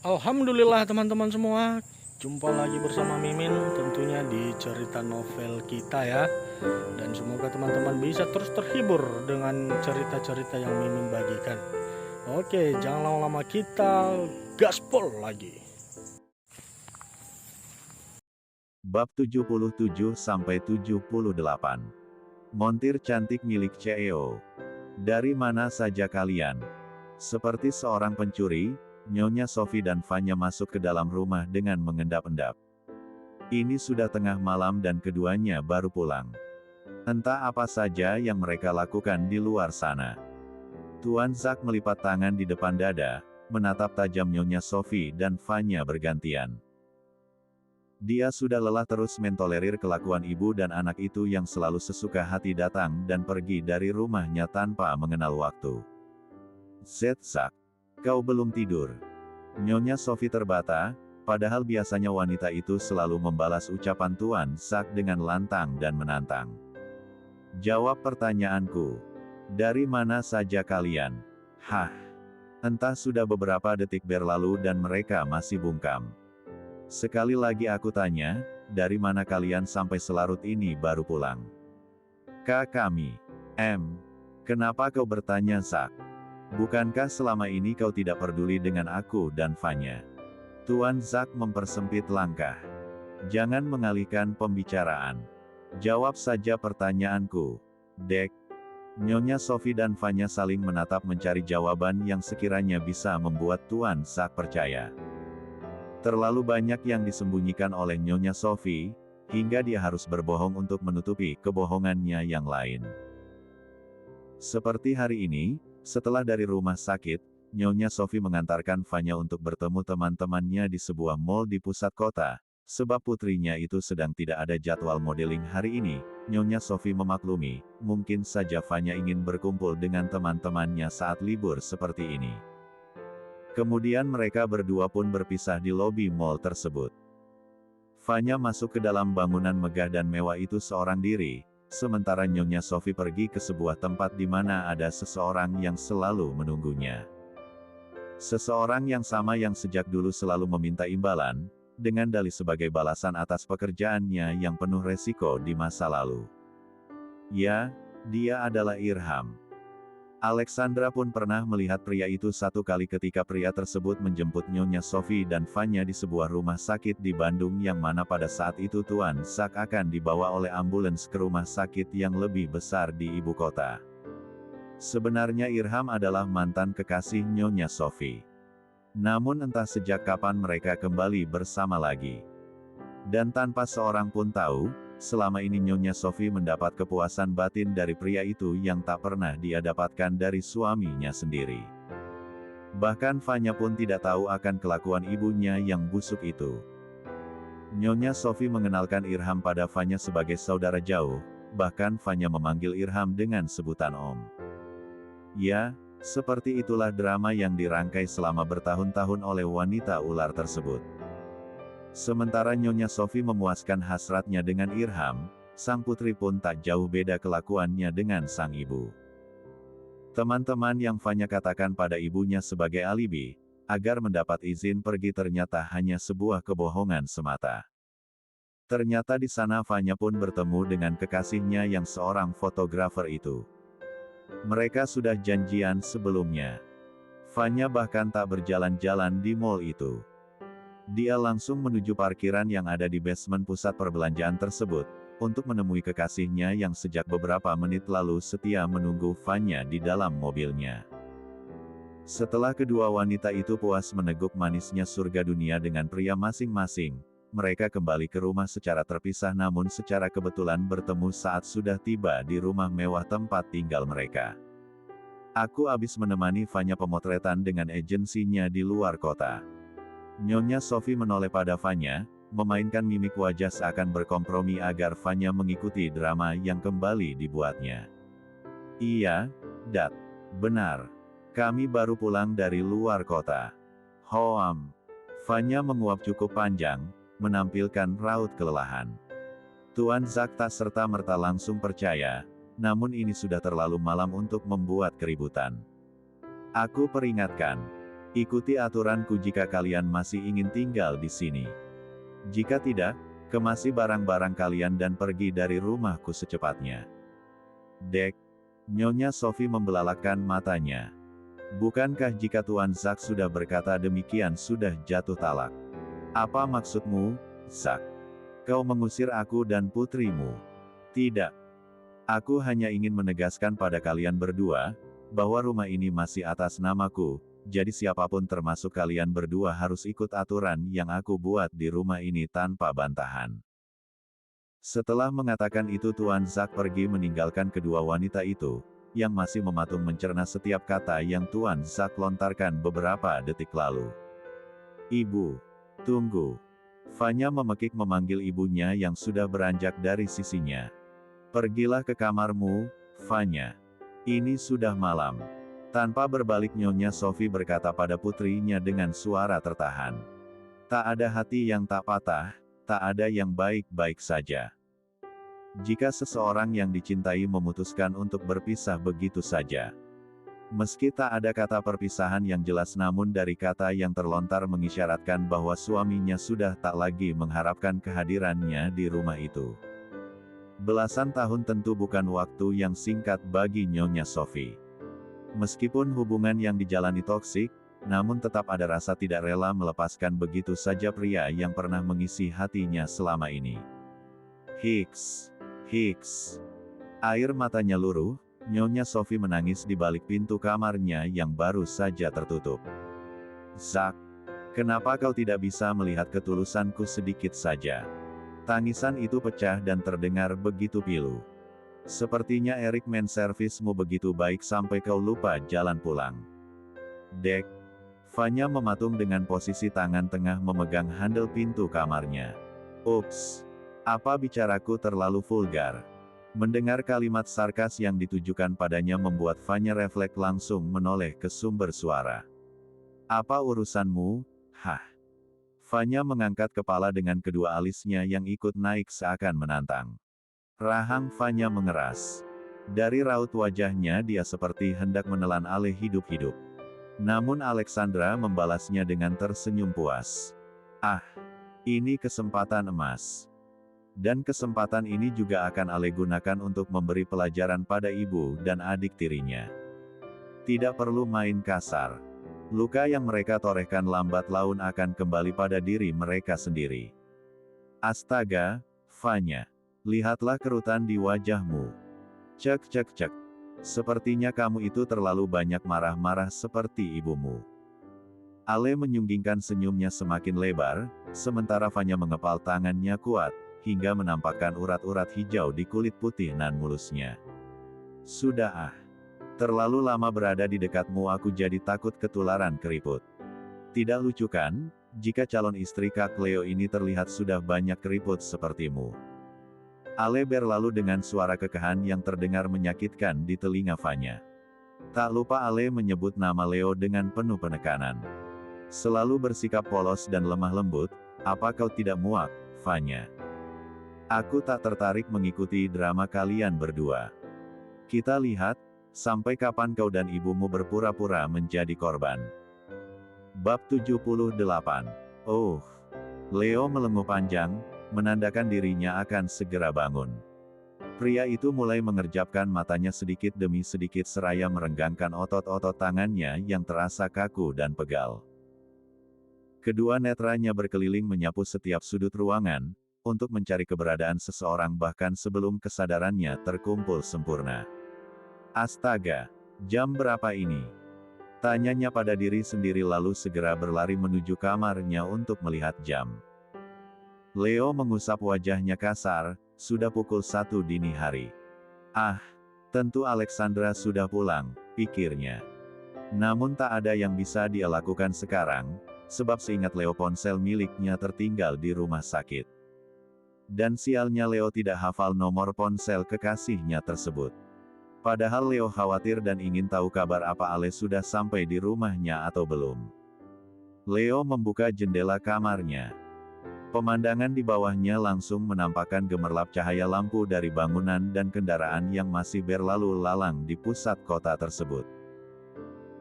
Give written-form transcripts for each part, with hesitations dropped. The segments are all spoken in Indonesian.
Alhamdulillah teman-teman semua, jumpa lagi bersama Mimin tentunya di cerita novel kita ya. Dan semoga teman-teman bisa terus terhibur dengan cerita-cerita yang Mimin bagikan. Oke, jangan lama-lama, kita gaspol lagi. Bab 77-78. Montir cantik milik CEO. Dari mana saja kalian? Seperti seorang pencuri, Nyonya Sophie dan Vanya masuk ke dalam rumah dengan mengendap-endap. Ini sudah tengah malam dan keduanya baru pulang. Entah apa saja yang mereka lakukan di luar sana. Tuan Zack melipat tangan di depan dada, menatap tajam Nyonya Sophie dan Vanya bergantian. Dia sudah lelah terus mentolerir kelakuan ibu dan anak itu yang selalu sesuka hati datang dan pergi dari rumahnya tanpa mengenal waktu. Zack, kau belum tidur. Nyonya Sophie terbata, padahal biasanya wanita itu selalu membalas ucapan Tuan Zack dengan lantang dan menantang. Jawab pertanyaanku. Dari mana saja kalian? Hah? Entah sudah beberapa detik berlalu dan mereka masih bungkam. Sekali lagi aku tanya, dari mana kalian sampai selarut ini baru pulang? Kami. Kenapa kau bertanya Zack? Bukankah selama ini kau tidak peduli dengan aku dan Vanya? Tuan Zack mempersempit langkah. Jangan mengalihkan pembicaraan. Jawab saja pertanyaanku. Dek. Nyonya Sophie dan Vanya saling menatap mencari jawaban yang sekiranya bisa membuat Tuan Zack percaya. Terlalu banyak yang disembunyikan oleh Nyonya Sophie, hingga dia harus berbohong untuk menutupi kebohongannya yang lain. Seperti hari ini, setelah dari rumah sakit, Nyonya Sophie mengantarkan Vanya untuk bertemu teman-temannya di sebuah mall di pusat kota. Sebab putrinya itu sedang tidak ada jadwal modeling hari ini, Nyonya Sophie memaklumi, mungkin saja Vanya ingin berkumpul dengan teman-temannya saat libur seperti ini. Kemudian mereka berdua pun berpisah di lobi mall tersebut. Vanya masuk ke dalam bangunan megah dan mewah itu seorang diri, sementara Nyonya Sophie pergi ke sebuah tempat di mana ada seseorang yang selalu menunggunya. Seseorang yang sama yang sejak dulu selalu meminta imbalan, dengan dalih sebagai balasan atas pekerjaannya yang penuh resiko di masa lalu. Ya, dia adalah Irham. Alexandra pun pernah melihat pria itu satu kali ketika pria tersebut menjemput Nyonya Sophie dan Vanya di sebuah rumah sakit di Bandung yang mana pada saat itu Tuan Zack akan dibawa oleh ambulans ke rumah sakit yang lebih besar di ibu kota. Sebenarnya Irham adalah mantan kekasih Nyonya Sophie. Namun entah sejak kapan mereka kembali bersama lagi. Dan tanpa seorang pun tahu, selama ini Nyonya Sophie mendapat kepuasan batin dari pria itu yang tak pernah dia dapatkan dari suaminya sendiri. Bahkan Vanya pun tidak tahu akan kelakuan ibunya yang busuk itu. Nyonya Sophie mengenalkan Irham pada Vanya sebagai saudara jauh, bahkan Vanya memanggil Irham dengan sebutan Om. Ya, seperti itulah drama yang dirangkai selama bertahun-tahun oleh wanita ular tersebut. Sementara Nyonya Sophie memuaskan hasratnya dengan Irham, sang putri pun tak jauh beda kelakuannya dengan sang ibu. Teman-teman yang Vanya katakan pada ibunya sebagai alibi, agar mendapat izin pergi ternyata hanya sebuah kebohongan semata. Ternyata di sana Vanya pun bertemu dengan kekasihnya yang seorang fotografer itu. Mereka sudah janjian sebelumnya. Vanya bahkan tak berjalan-jalan di mall itu. Dia langsung menuju parkiran yang ada di basement pusat perbelanjaan tersebut, untuk menemui kekasihnya yang sejak beberapa menit lalu setia menunggu Vanya di dalam mobilnya. Setelah kedua wanita itu puas meneguk manisnya surga dunia dengan pria masing-masing, mereka kembali ke rumah secara terpisah namun secara kebetulan bertemu saat sudah tiba di rumah mewah tempat tinggal mereka. Aku habis menemani Vanya pemotretan dengan agensinya di luar kota. Nyonya Sophie menoleh pada Vanya, memainkan mimik wajah seakan berkompromi agar Vanya mengikuti drama yang kembali dibuatnya. Iya, Dat. Benar. Kami baru pulang dari luar kota. Hoam. Vanya menguap cukup panjang, menampilkan raut kelelahan. Tuan Zack tak serta-merta langsung percaya, namun ini sudah terlalu malam untuk membuat keributan. Aku peringatkan. Ikuti aturanku jika kalian masih ingin tinggal di sini. Jika tidak, kemasi barang-barang kalian dan pergi dari rumahku secepatnya. Dek, Nyonya Sophie membelalakkan matanya. Bukankah jika Tuan Zack sudah berkata demikian sudah jatuh talak? Apa maksudmu, Zack? Kau mengusir aku dan putrimu? Tidak. Aku hanya ingin menegaskan pada kalian berdua, bahwa rumah ini masih atas namaku, jadi siapapun termasuk kalian berdua harus ikut aturan yang aku buat di rumah ini tanpa bantahan. Setelah mengatakan itu Tuan Zack pergi meninggalkan kedua wanita itu, yang masih mematung mencerna setiap kata yang Tuan Zack lontarkan beberapa detik lalu. Ibu, tunggu. Fanya memekik memanggil ibunya yang sudah beranjak dari sisinya. Pergilah ke kamarmu, Fanya. Ini sudah malam. Tanpa berbalik Nyonya Sophie berkata pada putrinya dengan suara tertahan. Tak ada hati yang tak patah, tak ada yang baik-baik saja. Jika seseorang yang dicintai memutuskan untuk berpisah begitu saja. Meski tak ada kata perpisahan yang jelas namun dari kata yang terlontar mengisyaratkan bahwa suaminya sudah tak lagi mengharapkan kehadirannya di rumah itu. Belasan tahun tentu bukan waktu yang singkat bagi Nyonya Sophie. Meskipun hubungan yang dijalani toksik, namun tetap ada rasa tidak rela melepaskan begitu saja pria yang pernah mengisi hatinya selama ini. Hiks. Hiks. Air matanya luruh, Nyonya Sophie menangis di balik pintu kamarnya yang baru saja tertutup. Zack, kenapa kau tidak bisa melihat ketulusanku sedikit saja? Tangisan itu pecah dan terdengar begitu pilu. Sepertinya Erik menservismu begitu baik sampai kau lupa jalan pulang. Dek. Fanya mematung dengan posisi tangan tengah memegang handle pintu kamarnya. Ups. Apa bicaraku terlalu vulgar? Mendengar kalimat sarkas yang ditujukan padanya membuat Fanya refleks langsung menoleh ke sumber suara. Apa urusanmu? Hah? Fanya mengangkat kepala dengan kedua alisnya yang ikut naik seakan menantang. Rahang Fanya mengeras. Dari raut wajahnya dia seperti hendak menelan alih hidup-hidup. Namun Alexandra membalasnya dengan tersenyum puas. Ah, ini kesempatan emas. Dan kesempatan ini juga akan Ale gunakan untuk memberi pelajaran pada ibu dan adik tirinya. Tidak perlu main kasar. Luka yang mereka torehkan lambat laun akan kembali pada diri mereka sendiri. Astaga, Fanya. Lihatlah kerutan di wajahmu. Cek cek cek. Sepertinya kamu itu terlalu banyak marah-marah seperti ibumu. Ale menyunggingkan senyumnya semakin lebar, sementara Fanya mengepal tangannya kuat, hingga menampakkan urat-urat hijau di kulit putih nan mulusnya. Sudah ah. Terlalu lama berada di dekatmu aku jadi takut ketularan keriput. Tidak lucu kan, jika calon istri Kak Leo ini terlihat sudah banyak keriput sepertimu. Ale berlalu dengan suara kekahan yang terdengar menyakitkan di telinga Fanya. Tak lupa Ale menyebut nama Leo dengan penuh penekanan. Selalu bersikap polos dan lemah lembut, apa kau tidak muak, Fanya? Aku tak tertarik mengikuti drama kalian berdua. Kita lihat, sampai kapan kau dan ibumu berpura-pura menjadi korban. Bab 78. Oh. Leo melenguh panjang, menandakan dirinya akan segera bangun. Pria itu mulai mengerjapkan matanya sedikit demi sedikit seraya merenggangkan otot-otot tangannya yang terasa kaku dan pegal. Kedua netranya berkeliling menyapu setiap sudut ruangan, untuk mencari keberadaan seseorang bahkan sebelum kesadarannya terkumpul sempurna. Astaga, jam berapa ini? Tanyanya pada diri sendiri lalu segera berlari menuju kamarnya untuk melihat jam. Leo mengusap wajahnya kasar, sudah pukul 1 dini hari. Ah, tentu Alexandra sudah pulang, pikirnya. Namun tak ada yang bisa dia lakukan sekarang, sebab seingat Leo ponsel miliknya tertinggal di rumah sakit. Dan sialnya Leo tidak hafal nomor ponsel kekasihnya tersebut. Padahal Leo khawatir dan ingin tahu kabar apa Ale sudah sampai di rumahnya atau belum. Leo membuka jendela kamarnya. Pemandangan di bawahnya langsung menampakkan gemerlap cahaya lampu dari bangunan dan kendaraan yang masih berlalu lalang di pusat kota tersebut.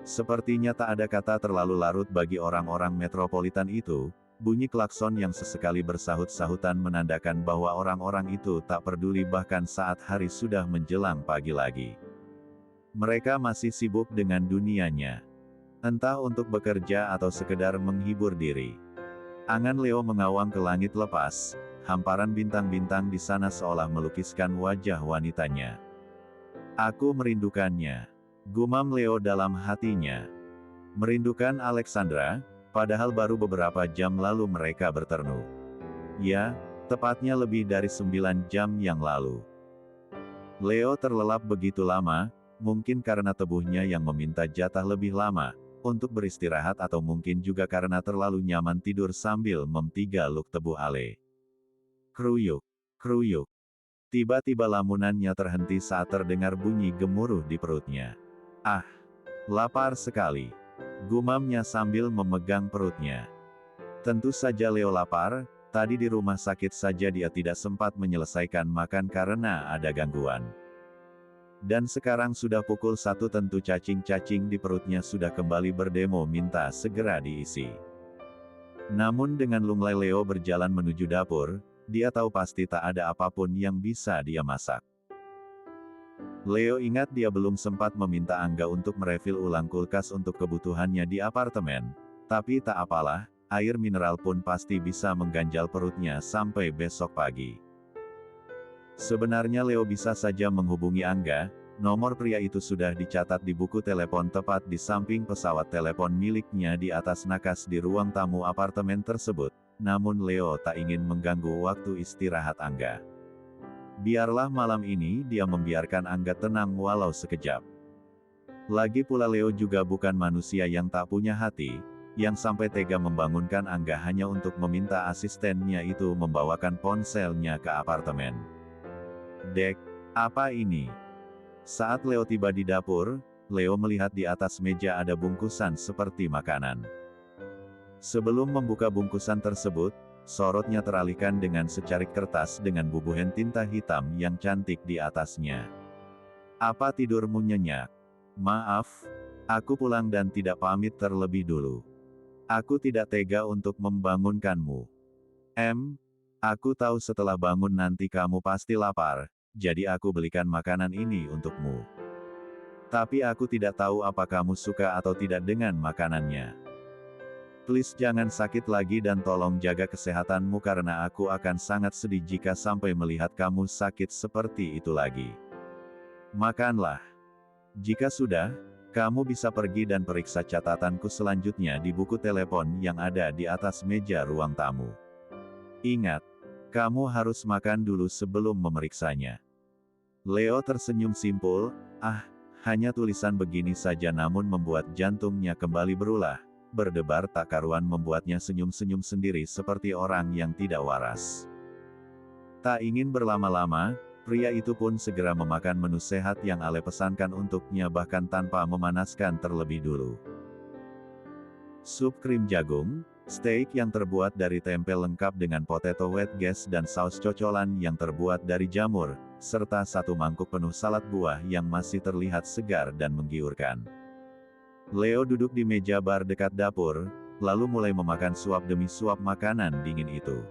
Sepertinya tak ada kata terlalu larut bagi orang-orang metropolitan itu. Bunyi klakson yang sesekali bersahut-sahutan menandakan bahwa orang-orang itu tak peduli bahkan saat hari sudah menjelang pagi lagi. Mereka masih sibuk dengan dunianya. Entah untuk bekerja atau sekedar menghibur diri. Angan Leo mengawang ke langit lepas, hamparan bintang-bintang di sana seolah melukiskan wajah wanitanya. Aku merindukannya. Gumam Leo dalam hatinya. Merindukan Alexandra, padahal baru beberapa jam lalu mereka bertemu. Ya, tepatnya lebih dari 9 jam yang lalu. Leo terlelap begitu lama, mungkin karena tubuhnya yang meminta jatah lebih lama, untuk beristirahat atau mungkin juga karena terlalu nyaman tidur sambil mem-3 tebu ale. Kruyuk, kruyuk. Tiba-tiba lamunannya terhenti saat terdengar bunyi gemuruh di perutnya. Ah, lapar sekali. Gumamnya sambil memegang perutnya. Tentu saja Leo lapar, tadi di rumah sakit saja dia tidak sempat menyelesaikan makan karena ada gangguan. Dan sekarang sudah pukul 1 tentu cacing-cacing di perutnya sudah kembali berdemo minta segera diisi. Namun dengan lunglai Leo berjalan menuju dapur, dia tahu pasti tak ada apapun yang bisa dia masak. Leo ingat dia belum sempat meminta Angga untuk merefil ulang kulkas untuk kebutuhannya di apartemen. Tapi tak apalah, air mineral pun pasti bisa mengganjal perutnya sampai besok pagi. Sebenarnya Leo bisa saja menghubungi Angga, nomor pria itu sudah dicatat di buku telepon tepat di samping pesawat telepon miliknya di atas nakas di ruang tamu apartemen tersebut. Namun Leo tak ingin mengganggu waktu istirahat Angga. Biarlah malam ini dia membiarkan Angga tenang walau sekejap. Lagi pula Leo juga bukan manusia yang tak punya hati, yang sampai tega membangunkan Angga hanya untuk meminta asistennya itu membawakan ponselnya ke apartemen. Dek, apa ini? Saat Leo tiba di dapur, Leo melihat di atas meja ada bungkusan seperti makanan. Sebelum membuka bungkusan tersebut, sorotnya teralihkan dengan secarik kertas dengan bubuhan tinta hitam yang cantik di atasnya. Apa tidurmu nyenyak? Maaf, aku pulang dan tidak pamit terlebih dulu. Aku tidak tega untuk membangunkanmu. Aku tahu setelah bangun nanti kamu pasti lapar, jadi aku belikan makanan ini untukmu. Tapi aku tidak tahu apa kamu suka atau tidak dengan makanannya. Please jangan sakit lagi dan tolong jaga kesehatanmu karena aku akan sangat sedih jika sampai melihat kamu sakit seperti itu lagi. Makanlah. Jika sudah, kamu bisa pergi dan periksa catatanku selanjutnya di buku telepon yang ada di atas meja ruang tamu. Ingat, kamu harus makan dulu sebelum memeriksanya. Leo tersenyum simpul, hanya tulisan begini saja namun membuat jantungnya kembali berulah. Berdebar tak karuan membuatnya senyum-senyum sendiri seperti orang yang tidak waras. Tak ingin berlama-lama, pria itu pun segera memakan menu sehat yang Ale pesankan untuknya bahkan tanpa memanaskan terlebih dulu. Sup krim jagung, steak yang terbuat dari tempe lengkap dengan potato wedges dan saus cocolan yang terbuat dari jamur, serta 1 mangkuk penuh salad buah yang masih terlihat segar dan menggiurkan. Leo duduk di meja bar dekat dapur, lalu mulai memakan suap demi suap makanan dingin itu.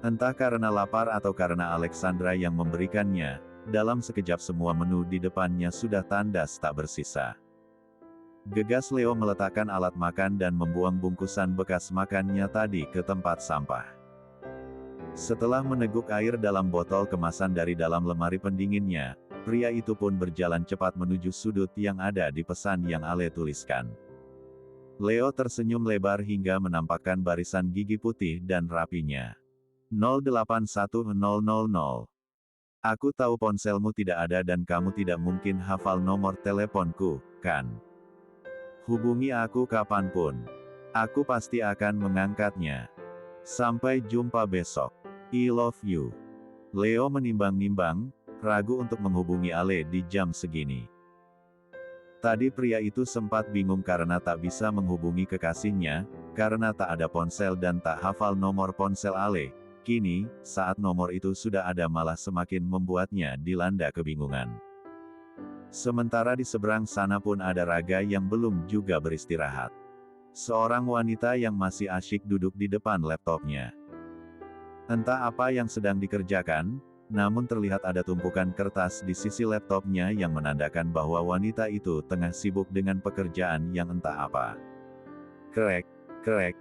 Entah karena lapar atau karena Alexandra yang memberikannya, dalam sekejap semua menu di depannya sudah tandas tak bersisa. Gegas Leo meletakkan alat makan dan membuang bungkusan bekas makannya tadi ke tempat sampah. Setelah meneguk air dalam botol kemasan dari dalam lemari pendinginnya, pria itu pun berjalan cepat menuju sudut yang ada di pesan yang Ale tuliskan. Leo tersenyum lebar hingga menampakkan barisan gigi putih dan rapinya. 081000. Aku tahu ponselmu tidak ada dan kamu tidak mungkin hafal nomor teleponku, kan? Hubungi aku kapanpun. Aku pasti akan mengangkatnya. Sampai jumpa besok. I love you. Leo menimbang-nimbang, ragu untuk menghubungi Ale di jam segini. Tadi pria itu sempat bingung karena tak bisa menghubungi kekasihnya, karena tak ada ponsel dan tak hafal nomor ponsel Ale. Kini, saat nomor itu sudah ada malah semakin membuatnya dilanda kebingungan. Sementara di seberang sana pun ada Raga yang belum juga beristirahat. Seorang wanita yang masih asyik duduk di depan laptopnya. Entah apa yang sedang dikerjakan, namun terlihat ada tumpukan kertas di sisi laptopnya yang menandakan bahwa wanita itu tengah sibuk dengan pekerjaan yang entah apa. Krek, krek.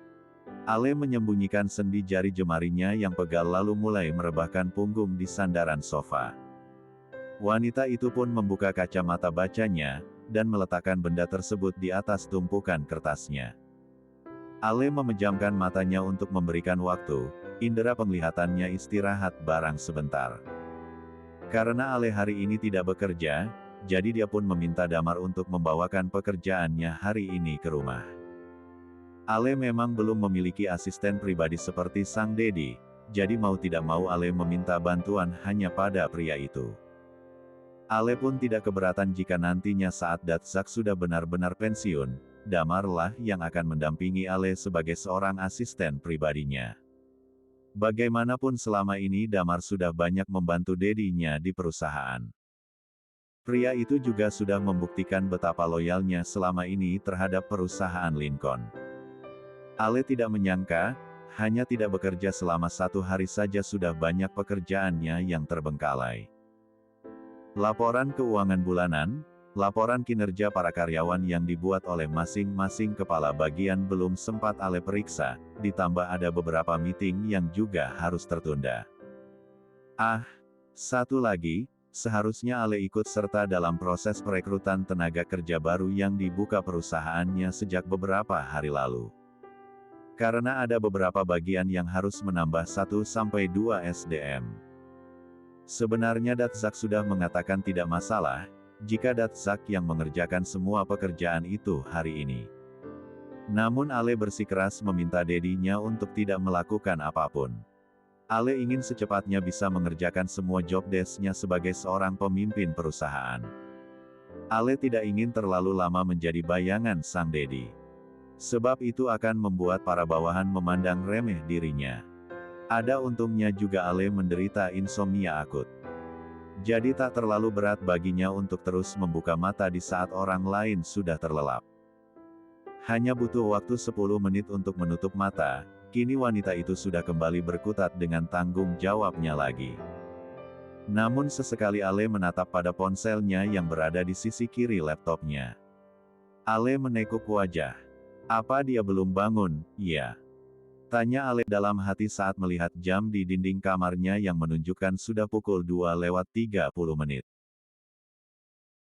Ale menyembunyikan sendi jari jemarinya yang pegal lalu mulai merebahkan punggung di sandaran sofa. Wanita itu pun membuka kacamata bacanya, dan meletakkan benda tersebut di atas tumpukan kertasnya. Ale memejamkan matanya untuk memberikan waktu, indera penglihatannya istirahat barang sebentar. Karena Ale hari ini tidak bekerja, jadi dia pun meminta Damar untuk membawakan pekerjaannya hari ini ke rumah. Ale memang belum memiliki asisten pribadi seperti sang Dedi, jadi mau tidak mau Ale meminta bantuan hanya pada pria itu. Ale pun tidak keberatan jika nantinya saat Datzak sudah benar-benar pensiun, Damarlah yang akan mendampingi Ale sebagai seorang asisten pribadinya. Bagaimanapun selama ini Damar sudah banyak membantu dedinya di perusahaan. Pria itu juga sudah membuktikan betapa loyalnya selama ini terhadap perusahaan Lincoln. Ale tidak menyangka, hanya tidak bekerja selama 1 hari saja sudah banyak pekerjaannya yang terbengkalai. Laporan keuangan bulanan, laporan kinerja para karyawan yang dibuat oleh masing-masing kepala bagian belum sempat Ale periksa, ditambah ada beberapa meeting yang juga harus tertunda. Satu lagi, seharusnya Ale ikut serta dalam proses perekrutan tenaga kerja baru yang dibuka perusahaannya sejak beberapa hari lalu. Karena ada beberapa bagian yang harus menambah 1-2 SDM. Sebenarnya Datzak sudah mengatakan tidak masalah, jika Datzak yang mengerjakan semua pekerjaan itu hari ini. Namun Ale bersikeras meminta dedinya untuk tidak melakukan apapun. Ale ingin secepatnya bisa mengerjakan semua job desk-nya sebagai seorang pemimpin perusahaan. Ale tidak ingin terlalu lama menjadi bayangan sang dedi. Sebab itu akan membuat para bawahan memandang remeh dirinya. Ada untungnya juga Ale menderita insomnia akut. Jadi tak terlalu berat baginya untuk terus membuka mata di saat orang lain sudah terlelap. Hanya butuh waktu 10 menit untuk menutup mata, kini wanita itu sudah kembali berkutat dengan tanggung jawabnya lagi. Namun sesekali Ale menatap pada ponselnya yang berada di sisi kiri laptopnya. Ale menekuk wajah. Apa dia belum bangun, ya? Tanya Ale dalam hati saat melihat jam di dinding kamarnya yang menunjukkan sudah pukul 2:30.